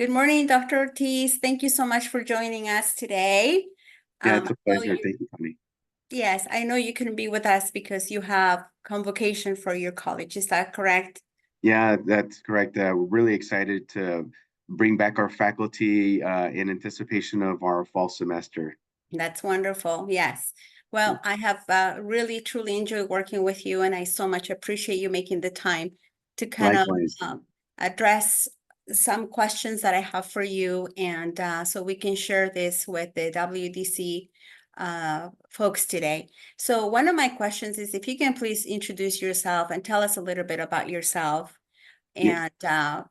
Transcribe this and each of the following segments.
Good morning, Dr. Ortiz. Thank you so much for joining us today. Yeah, it's I a know pleasure. Thank you, Connie. yes, I know you couldn't be with us because you have convocation for your college. Is that correct? Yeah, that's correct. We're really excited to bring back our faculty in anticipation of our fall semester. That's wonderful. Yes. Well, I have really truly enjoyed working with you, and I so much appreciate you making the time to kind of Likewise. address some questions that I have for you, and so we can share this with the WDC folks today. So one of my questions is if you can please introduce yourself and tell us a little bit about yourself, Yeah. and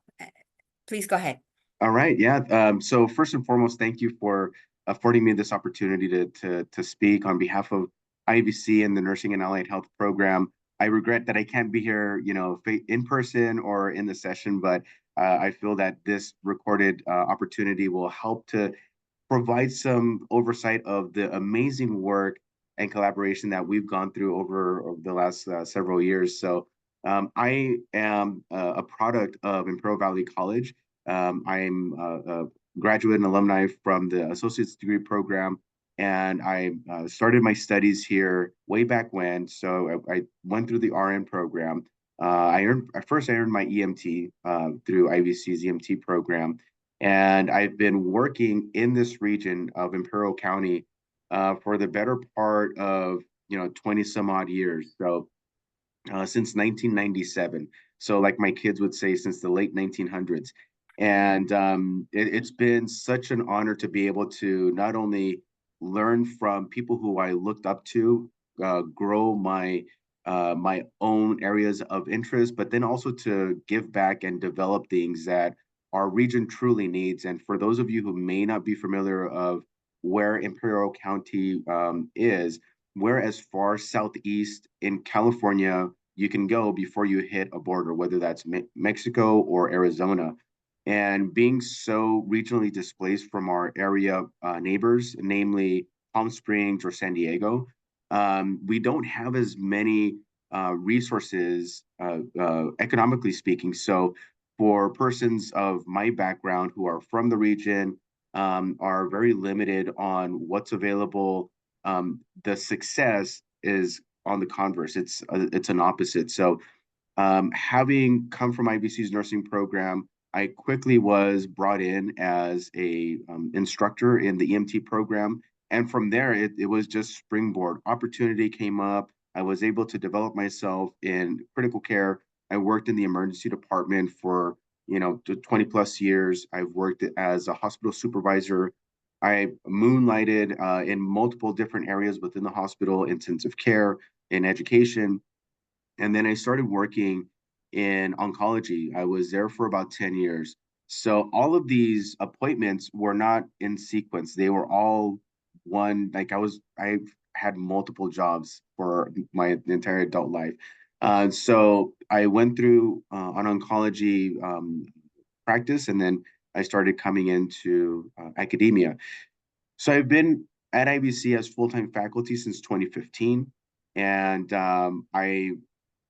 please go ahead. All right. Yeah. So first and foremost, thank you for affording me this opportunity to speak on behalf of IVC and the Nursing and Allied Health Program. I regret that I can't be here, in person or in the session, but I feel that this recorded opportunity will help to provide some oversight of the amazing work and collaboration that we've gone through over the last several years. So I am a product of Imperial Valley College. I'm a graduate and alumni from the associate's degree program, and I started my studies here way back when. So I went through the RN program. I earned my EMT through IVC's EMT program, and I've been working in this region of Imperial County for the better part of 20 some odd years. So since 1997. So like my kids would say, since the late 1900s. And it's been such an honor to be able to not only learn from people who I looked up to, grow my own areas of interest, but then also to give back and develop things that our region truly needs. And for those of you who may not be familiar of where Imperial County is, we're as far southeast in California you can go before you hit a border, whether that's Mexico or Arizona. And being so regionally displaced from our area neighbors, namely Palm Springs or San Diego, we don't have as many resources, economically speaking. So, for persons of my background who are from the region, are very limited on what's available. The success is on the converse. It's an opposite. So having come from IVC's nursing program, I quickly was brought in as a instructor in the EMT program. And from there, it was just springboard. Opportunity came up. I was able to develop myself in critical care. I worked in the emergency department for 20 plus years. I've worked as a hospital supervisor. I moonlighted in multiple different areas within the hospital, intensive care, in education. And then I started working in oncology. I was there for about 10 years. So all of these appointments were not in sequence. They were all one, like I had multiple jobs for my entire adult life. So I went through an oncology practice, and then I started coming into academia. So I've been at IBC as full-time faculty since 2015, and I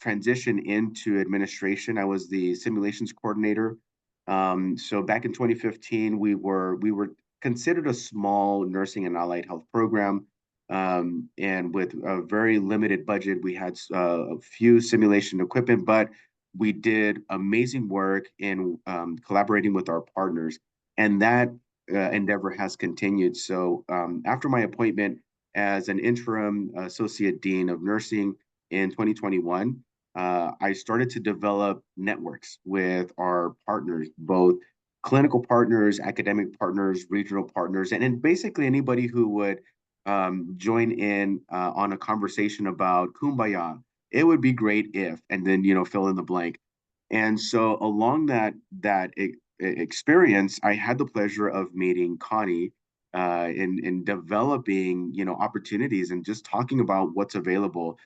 transitioned into administration. I was the simulations coordinator. So back in 2015, we were considered a small nursing and allied health program, and with a very limited budget, we had a few simulation equipment, but we did amazing work in collaborating with our partners, and that endeavor has continued. So after my appointment as an interim associate dean of nursing in 2021, I started to develop networks with our partners, both clinical partners, academic partners, regional partners, and basically anybody who would join in on a conversation about kumbaya. It would be great if, and then fill in the blank. And so along that experience, I had the pleasure of meeting Connie in developing opportunities and just talking about what's available.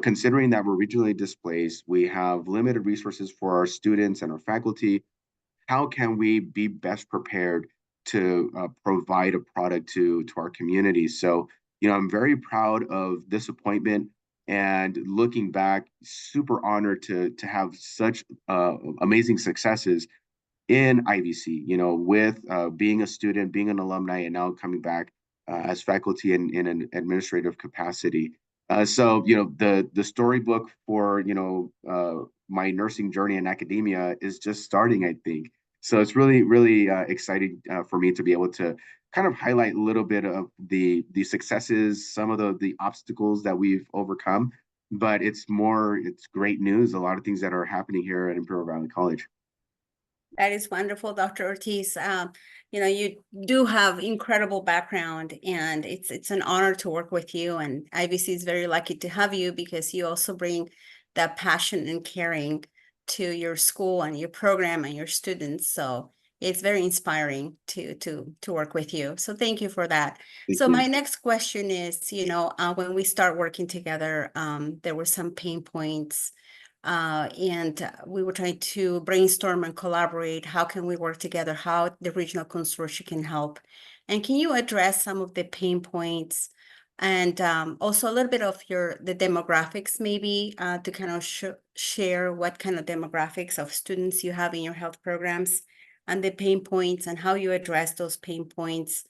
Considering that we're regionally displaced, we have limited resources for our students and our faculty. How can we be best prepared to provide a product to our community? So, I'm very proud of this appointment, and looking back, super honored to have such amazing successes in IVC, with being a student, being an alumni, and now coming back as faculty in an administrative capacity. So, the storybook for, my nursing journey in academia is just starting, I think. So it's really, really exciting for me to be able to kind of highlight a little bit of the successes, some of the obstacles that we've overcome. But it's great news, a lot of things that are happening here at Imperial Valley College. That is wonderful, Dr. Ortiz. You do have incredible background, and it's an honor to work with you. And IBC is very lucky to have you because you also bring that passion and caring to your school and your program and your students. So it's very inspiring to work with you. So thank you for that. Thank So you. my next question is, when we start working together, there were some pain points and we were trying to brainstorm and collaborate. How can we work together? How the regional consortium can help? And can you address some of the pain points and also a little bit of the demographics maybe to kind of share what kind of demographics of students you have in your health programs and the pain points and how you address those pain points,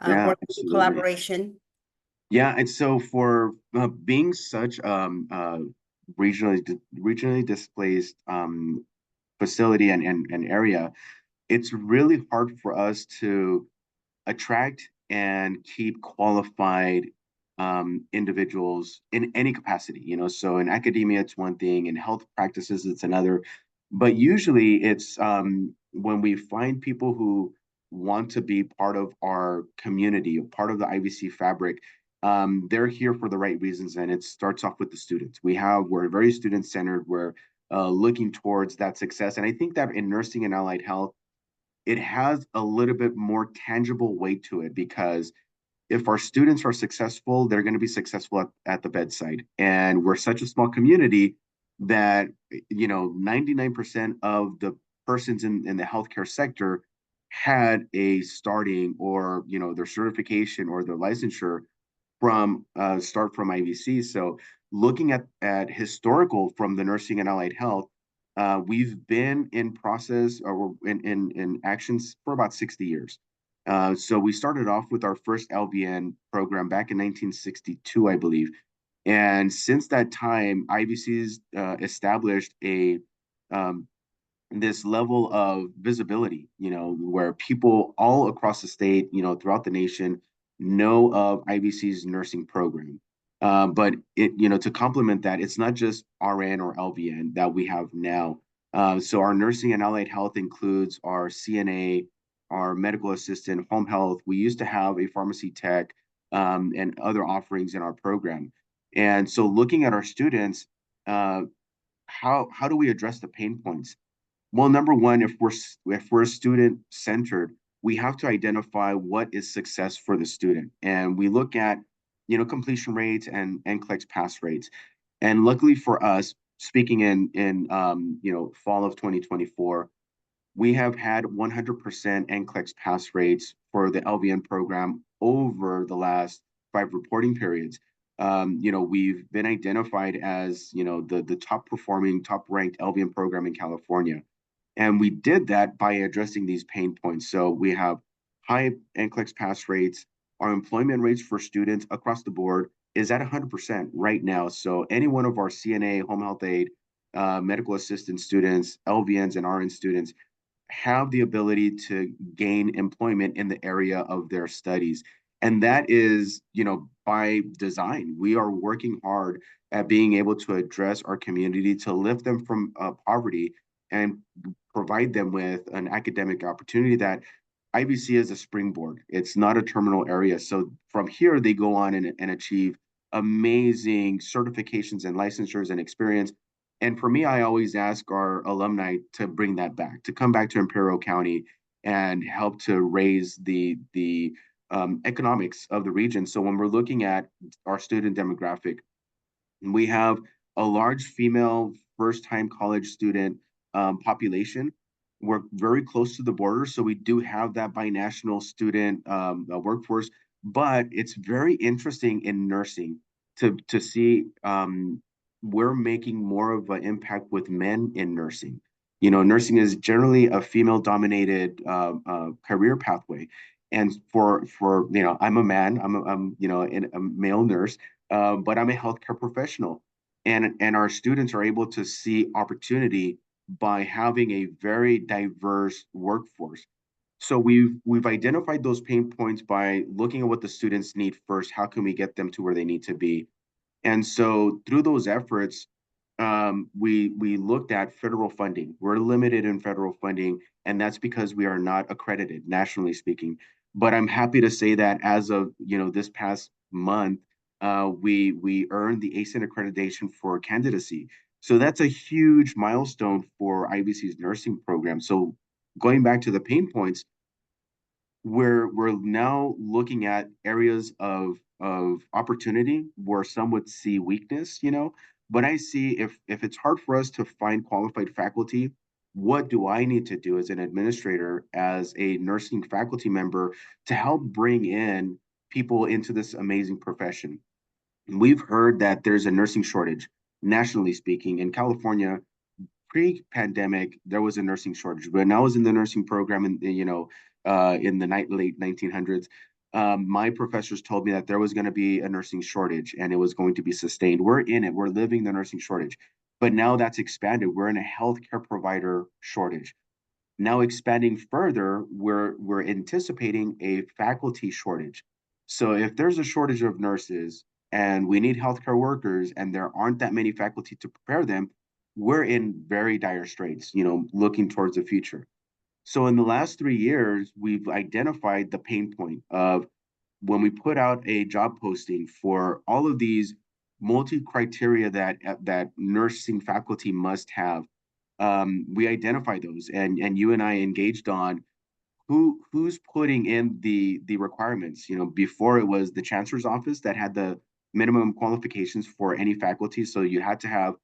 Yeah, work absolutely. collaboration? Yeah, and so for being such regionally displaced facility and area, it's really hard for us to attract and keep qualified individuals in any capacity. So in academia it's one thing, in health practices it's another, but usually it's when we find people who want to be part of our community, part of the IVC fabric. They're here for the right reasons, and it starts off with the students. We're very student centered. We're looking towards that success, and I think that in nursing and allied health it has a little bit more tangible weight to it, because if our students are successful, they're going to be successful at the bedside. And we're such a small community that, 99% of the persons in the healthcare sector had a starting or, their certification or their licensure from start from IVC. So looking at historical from the nursing and allied health, we've been in process or in actions for about 60 years. So we started off with our first LVN program back in 1962, I believe. And since that time, IVC's established um, this level of visibility, where people all across the state, throughout the nation, know of IVC's nursing program. But to complement that, it's not just RN or LVN that we have now. So our nursing and allied health includes our CNA, our medical assistant, home health. We used to have a pharmacy tech and other offerings in our program. And so looking at our students, how do we address the pain points? Well, number one, if we're student centered, we have to identify what is success for the student, and we look at completion rates and NCLEX pass rates. And luckily for us, speaking in fall of 2024, we have had 100% NCLEX pass rates for the LVN program over the last 5 reporting periods. We've been identified as the top performing, top ranked LVN program in California. And we did that by addressing these pain points. So we have high NCLEX pass rates. Our employment rates for students across the board is at 100% right now. So any one of our CNA, home health aide, medical assistant students, LVNs, and RN students have the ability to gain employment in the area of their studies. And that is, by design. We are working hard at being able to address our community to lift them from poverty and provide them with an academic opportunity that IBC is a springboard. It's not a terminal area. So from here, they go on and achieve amazing certifications and licensures and experience. And for me, I always ask our alumni to bring that back, to come back to Imperial County and help to raise the economics of the region. So when we're looking at our student demographic, we have a large female first-time college student population. We're very close to the border, so we do have that binational student workforce. But it's very interesting in nursing to see we're making more of an impact with men in nursing. Nursing is generally a female-dominated career pathway. And I'm a man, I'm a male nurse, but I'm a healthcare professional. And our students are able to see opportunity by having a very diverse workforce. So we've identified those pain points by looking at what the students need first. How can we get them to where they need to be? And so through those efforts, we looked at federal funding. We're limited in federal funding, and that's because we are not accredited, nationally speaking. But I'm happy to say that as of this past month, we earned the ACEN accreditation for candidacy. So that's a huge milestone for IBC's nursing program. So going back to the pain points, we're now looking at areas of opportunity where some would see weakness. But I see if it's hard for us to find qualified faculty, what do I need to do as an administrator, as a nursing faculty member, to help bring in people into this amazing profession? We've heard that there's a nursing shortage, nationally speaking. In California, pre-pandemic, there was a nursing shortage. When I was in the nursing program in the late 1900s, my professors told me that there was going to be a nursing shortage and it was going to be sustained. We're in it. We're living the nursing shortage. But now that's expanded. We're in a healthcare provider shortage. Now expanding further, we're anticipating a faculty shortage. So if there's a shortage of nurses and we need healthcare workers and there aren't that many faculty to prepare them, we're in very dire straits, looking towards the future. So in the last 3 years, we've identified the pain point of when we put out a job posting for all of these multi-criteria that nursing faculty must have. We identify those, and you and I engaged on who's putting in the requirements. Before it was the chancellor's office that had the minimum qualifications for any faculty, so you had to have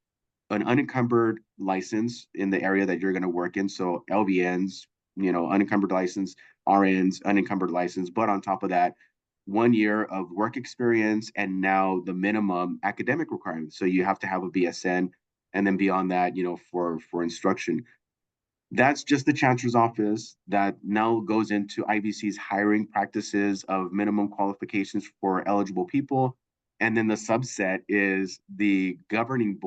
an unencumbered license in the area that you're going to work in. So LVNs, unencumbered license, RNs, unencumbered license. But on top of that, 1 year of work experience and now the minimum academic requirements. So you have to have a BSN, and then beyond that, for instruction. That's just the chancellor's office that now goes into IVC's hiring practices of minimum qualifications for eligible people. And then the subset is the governing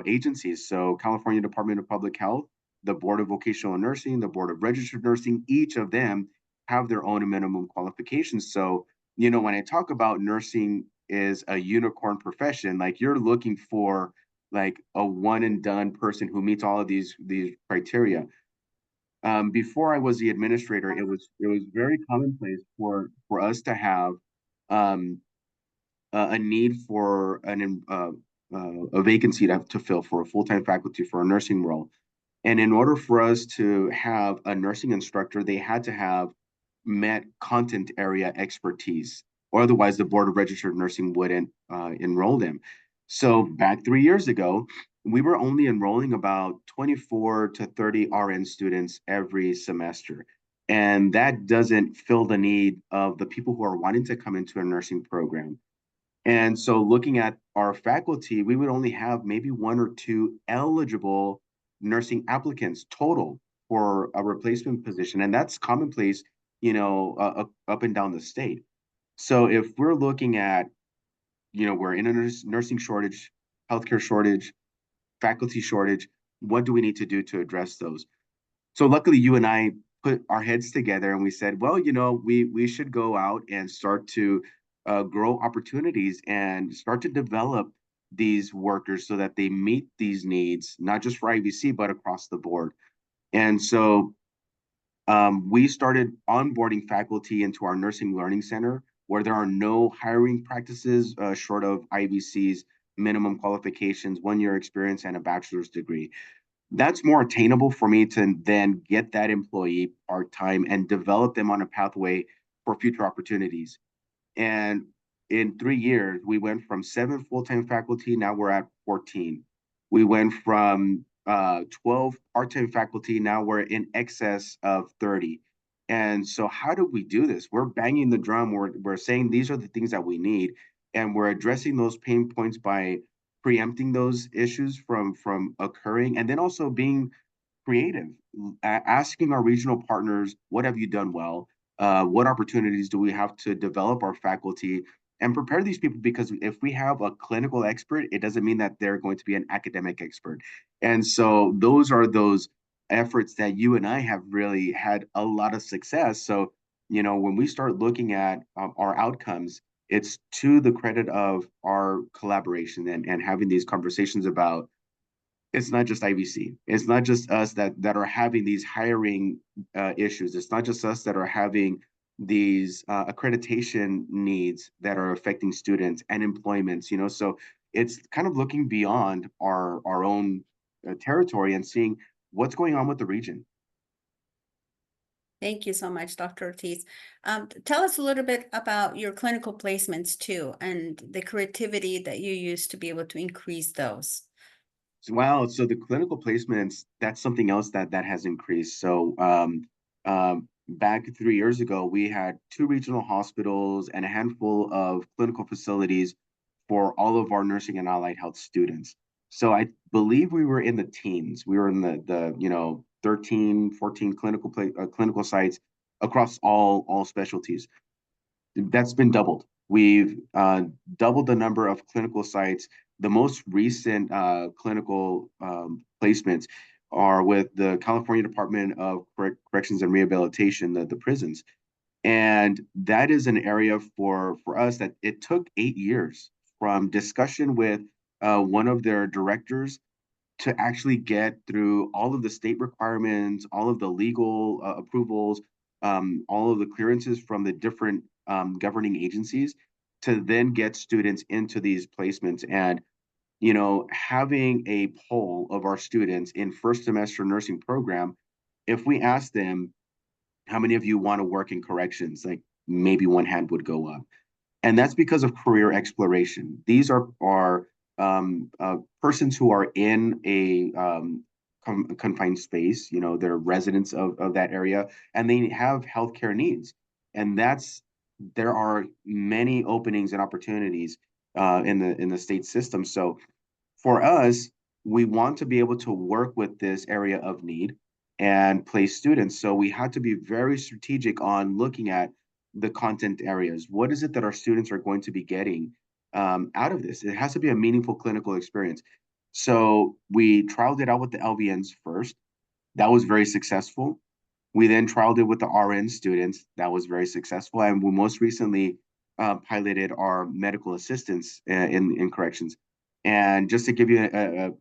agencies. So California Department of Public Health, the Board of Vocational Nursing, the Board of Registered Nursing, each of them have their own minimum qualifications. So, when I talk about nursing is a unicorn profession, like you're looking for like a one and done person who meets all of these criteria. Before I was the administrator, it was very commonplace for us to have um, a need for a vacancy to fill for a full-time faculty for a nursing role. And in order for us to have a nursing instructor, they had to have met content area expertise, or otherwise the Board of Registered Nursing wouldn't enroll them. So back 3 years ago, we were only enrolling about 24 to 30 RN students every semester. And that doesn't fill the need of the people who are wanting to come into a nursing program. And so looking at our faculty, we would only have maybe one or two eligible nursing applicants total for a replacement position. And that's commonplace, up and down the state. So if we're looking at, we're in a nursing shortage, healthcare shortage, faculty shortage, what do we need to do to address those? So luckily you and I put our heads together and we said, well, we should go out and start to grow opportunities and start to develop these workers so that they meet these needs, not just for IVC, but across the board. And so we started onboarding faculty into our nursing learning center where there are no hiring practices short of IVC's minimum qualifications, 1 year experience, and a bachelor's degree. That's more attainable for me to then get that employee part-time and develop them on a pathway for future opportunities. And in 3 years, we went from 7 full-time faculty, now we're at 14. We went from 12 part-time faculty, now we're in excess of 30. And so how do we do this? We're banging the drum, we're saying these are the things that we need, and we're addressing those pain points by preempting those issues from occurring, and then also being creative, asking our regional partners, what have you done well? What opportunities do we have to develop our faculty and prepare these people? Because if we have a clinical expert, it doesn't mean that they're going to be an academic expert. And so those are those efforts that you and I have really had a lot of success. So, when we start looking at our outcomes, it's to the credit of our collaboration and having these conversations about it's not just IVC. It's not just us that are having these hiring issues. It's not just us that are having these accreditation needs that are affecting students and employments. So it's kind of looking beyond our own territory and seeing what's going on with the region. Thank you so much, Dr. Ortiz. Tell us a little bit about your clinical placements too, and the creativity that you use to be able to increase those. Wow. So the clinical placements, that's something else that has increased. So back 3 years ago, we had 2 regional hospitals and a handful of clinical facilities for all of our nursing and allied health students. So I believe we were in the teens. We were in the 13, 14 clinical sites across all specialties. That's been doubled. We've doubled the number of clinical sites. The most recent clinical placements are with the California Department of Corrections and Rehabilitation, the prisons. And that is an area for us that it took 8 years from discussion with one of their directors to actually get through all of the state requirements, all of the legal approvals, all of the clearances from the different governing agencies to then get students into these placements. And, having a poll of our students in first semester nursing program, if we ask them, how many of you want to work in corrections? Like maybe one hand would go up. And that's because of career exploration. These are persons who are in a confined space. They're residents of that area, and they have healthcare needs. And there are many openings and opportunities in the state system. So for us, we want to be able to work with this area of need and place students. So we had to be very strategic on looking at the content areas. What is it that our students are going to be getting out of this? It has to be a meaningful clinical experience. So we trialed it out with the LVNs first. That was very successful. We then trialed it with the RN students. That was very successful. And we most recently piloted our medical assistants in corrections. And just to give you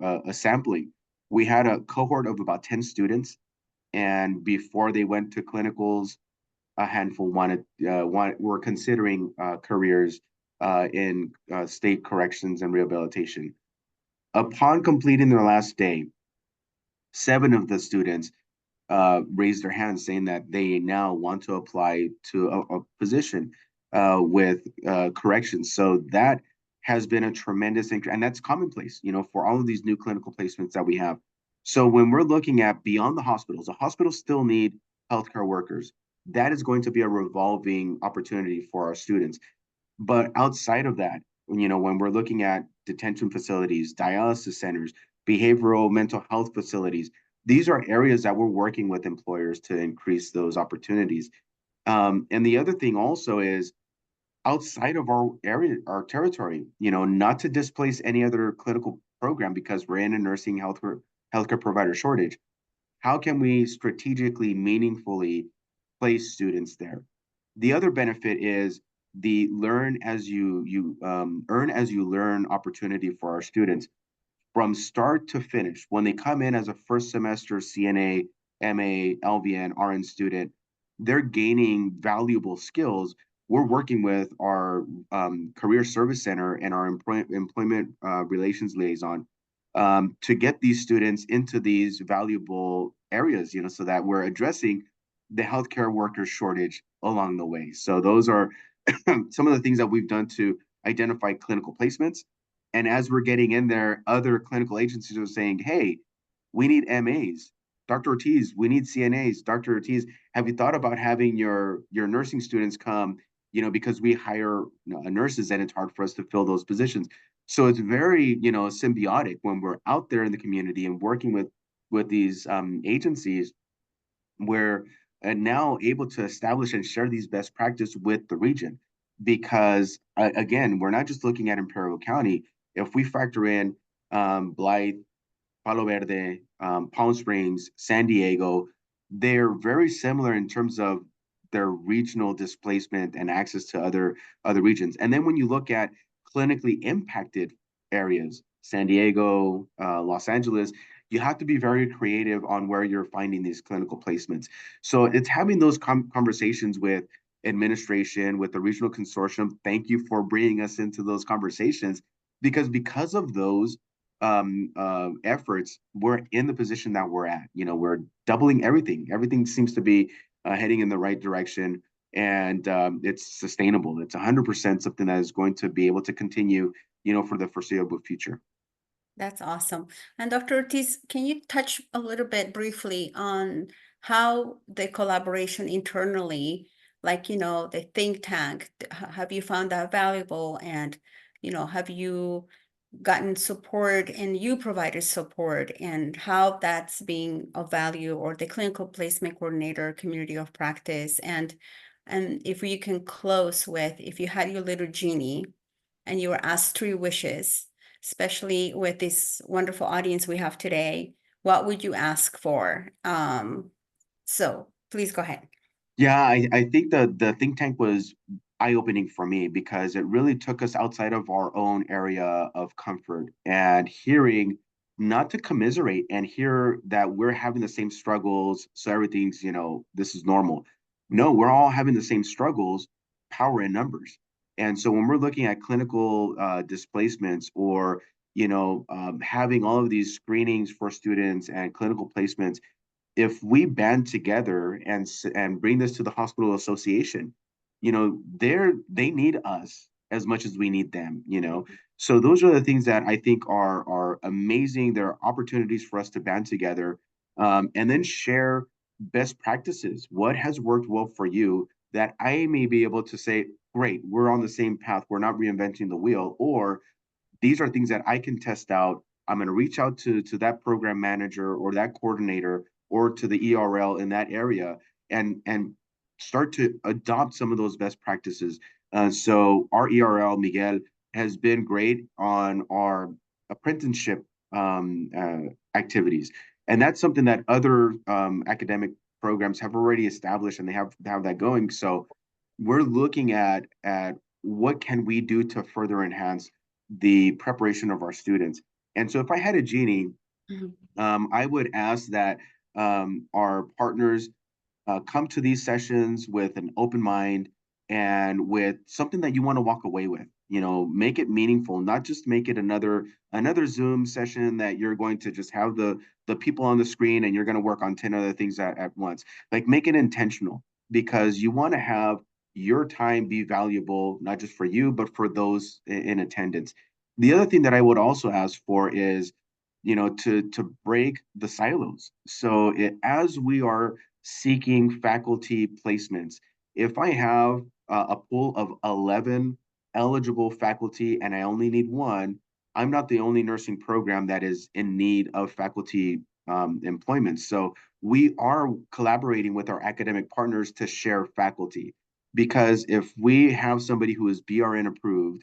a sampling, we had a cohort of about 10 students. And before they went to clinicals, a handful were considering careers in state corrections and rehabilitation. Upon completing their last day, 7 of the students raised their hands saying that they now want to apply to a position with corrections. So that has been a tremendous increase, and that's commonplace, for all of these new clinical placements that we have. So when we're looking at beyond the hospitals still need healthcare workers. That is going to be a revolving opportunity for our students. But outside of that, when we're looking at detention facilities, dialysis centers, behavioral mental health facilities, these are areas that we're working with employers to increase those opportunities. And the other thing also is outside of our area, our territory, not to displace any other clinical program because we're in a nursing healthcare provider shortage. How can we strategically, meaningfully place students there? The other benefit is the learn as you earn as you learn opportunity for our students from start to finish. When they come in as a first semester CNA, MA, LVN, RN student, they're gaining valuable skills. We're working with our career service center and our employment relations liaison to get these students into these valuable areas, so that we're addressing the healthcare worker shortage along the way. So those are some of the things that we've done to identify clinical placements. And as we're getting in there, other clinical agencies are saying, hey, we need MAs. Dr. Ortiz, we need CNAs. Dr. Ortiz, have you thought about having your nursing students come, because we hire nurses and it's hard for us to fill those positions. So it's very, symbiotic when we're out there in the community and working with agencies, we're now able to establish and share these best practice with the region. Because again, we're not just looking at Imperial County. If we factor in Blythe, Palo Verde, Palm Springs, San Diego, they're very similar in terms of their regional displacement and access to other regions. And then when you look at clinically impacted areas, San Diego, Los Angeles, you have to be very creative on where you're finding these clinical placements. So it's having those conversations with administration, with the regional consortium. Thank you for bringing us into those conversations, because of those efforts, we're in the position that we're at. We're doubling everything. Everything seems to be heading in the right direction, and it's sustainable. It's 100% something that is going to be able to continue, for the foreseeable future. That's awesome. And Dr. Ortiz, can you touch a little bit briefly on how the collaboration internally, like, the think tank, have you found that valuable? And, have you gotten support and you provided support, and how that's being of value, or the clinical placement coordinator community of practice? And if you can close with, if you had your little genie and you were asked 3 wishes, especially with this wonderful audience we have today, what would you ask for? So please go ahead. Yeah, I think the think tank was eye-opening for me, because it really took us outside of our own area of comfort, and hearing, not to commiserate and hear that we're having the same struggles, so everything's, this is normal. No, we're all having the same struggles, power in numbers. And so when we're looking at clinical displacements, or having all of these screenings for students and clinical placements, if we band together and bring this to the hospital association, they need us as much as we need them. So those are the things that I think are amazing. There are opportunities for us to band together, and then share best practices. What has worked well for you, that I may be able to say, great, we're on the same path, we're not reinventing the wheel, or these are things that I can test out. I'm going to reach out to that program manager or that coordinator, or to the ERL in that area, and start to adopt some of those best practices. So our ERL, Miguel, has been great on our apprenticeship activities. And that's something that other academic programs have already established, and they have that going. So we're looking at what can we do to further enhance the preparation of our students. And so if I had a genie, I would ask that our partners come to these sessions with an open mind, and with something that you want to walk away with. Make it meaningful, not just make it another Zoom session that you're going to just have the people on the screen and you're going to work on 10 other things at once. Like, make it intentional, because you want to have your time be valuable, not just for you, but for those in attendance. The other thing that I would also ask for is, to break the silos. So as we are seeking faculty placements, if I have a pool of 11 eligible faculty and I only need one, I'm not the only nursing program that is in need of faculty employment. So we are collaborating with our academic partners to share faculty, because if we have somebody who is BRN approved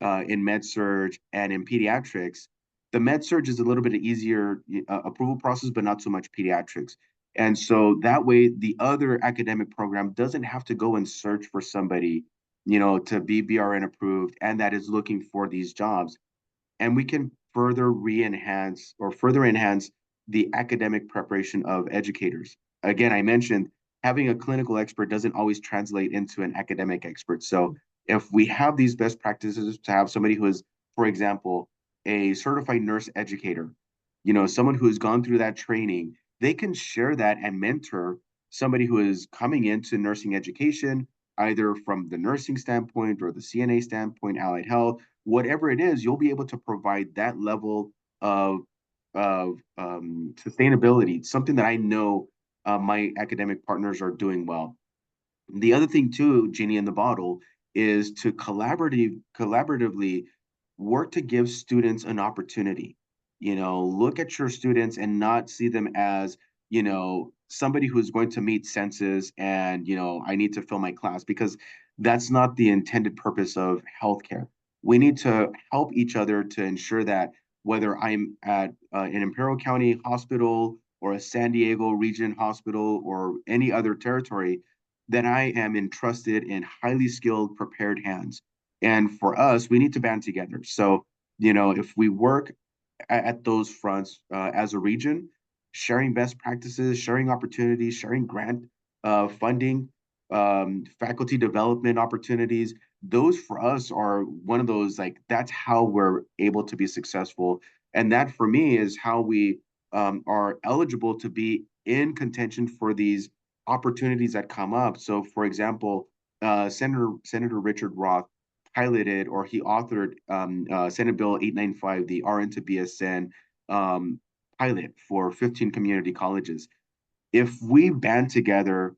in med surg and in pediatrics, the med surg is a little bit easier approval process, but not so much pediatrics. And so that way, the other academic program doesn't have to go and search for somebody, to be BRN approved and that is looking for these jobs. And we can further enhance the academic preparation of educators. Again, I mentioned having a clinical expert doesn't always translate into an academic expert. So if we have these best practices, to have somebody who is, for example, a certified nurse educator, someone who has gone through that training, they can share that and mentor somebody who is coming into nursing education, either from the nursing standpoint or the CNA standpoint, allied health, whatever it is. You'll be able to provide that level of sustainability, something that I know my academic partners are doing well. The other thing too, Genie in the bottle, is to collaboratively work to give students an opportunity. look at your students and not see them as, somebody who's going to meet census and, I need to fill my class, because that's not the intended purpose of healthcare. We need to help each other to ensure that whether I'm at an Imperial County hospital or a San Diego region hospital or any other territory, that I am entrusted in highly skilled, prepared hands. And for us, we need to band together. So, if we work at those fronts as a region, sharing best practices, sharing opportunities, sharing grant funding, faculty development opportunities. Those for us are one of those, like, that's how we're able to be successful. And that for me is how we are eligible to be in contention for these opportunities that come up. So, for example, Senator Richard Roth piloted, or he authored Senate Bill 895, the RN to BSN pilot for 15 community colleges. If we band together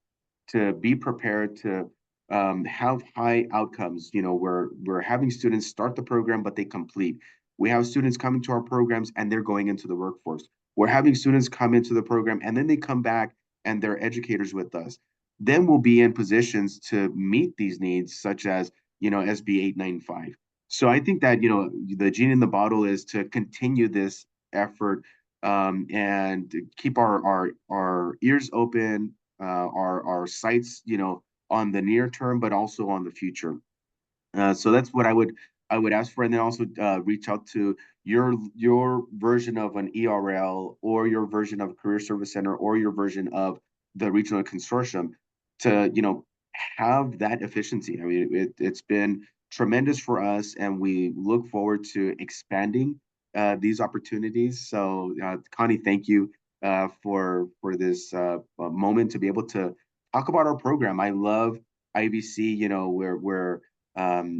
to be prepared to have high outcomes, we're having students start the program, but they complete. We have students coming to our programs and they're going into the workforce. We're having students come into the program and then they come back and they're educators with us. Then we'll be in positions to meet these needs, such as, SB 895. So I think that, the genie in the bottle is to continue this effort and keep our ears open, our sights, on the near term, but also on the future. So that's what I would ask for, and then also reach out to your version of an ERL, or your version of a career service center, or your version of the regional consortium to have that efficiency. I mean, it's been tremendous for us, and we look forward to expanding these opportunities. So, Connie, thank you for this moment to be able to talk about our program. I love IVC. We're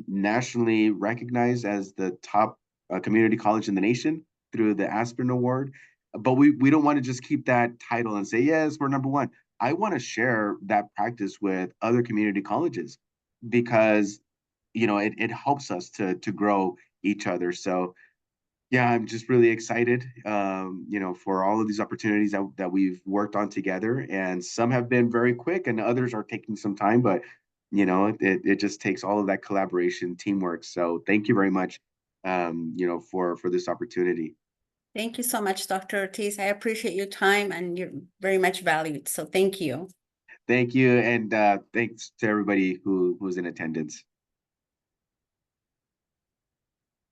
nationally recognized as the top community college in the nation through the Aspen Award. But we don't want to just keep that title and say, yes, we're number one. I want to share that practice with other community colleges, because it helps us to grow each other. So yeah, I'm just really excited, for all of these opportunities that we've worked on together. And some have been very quick and others are taking some time, but it just takes all of that collaboration, teamwork. So thank you very much, for this opportunity. Thank you so much, Dr. Ortiz. I appreciate your time and you're very much valued. So thank you. Thank you. And thanks to everybody who's in attendance.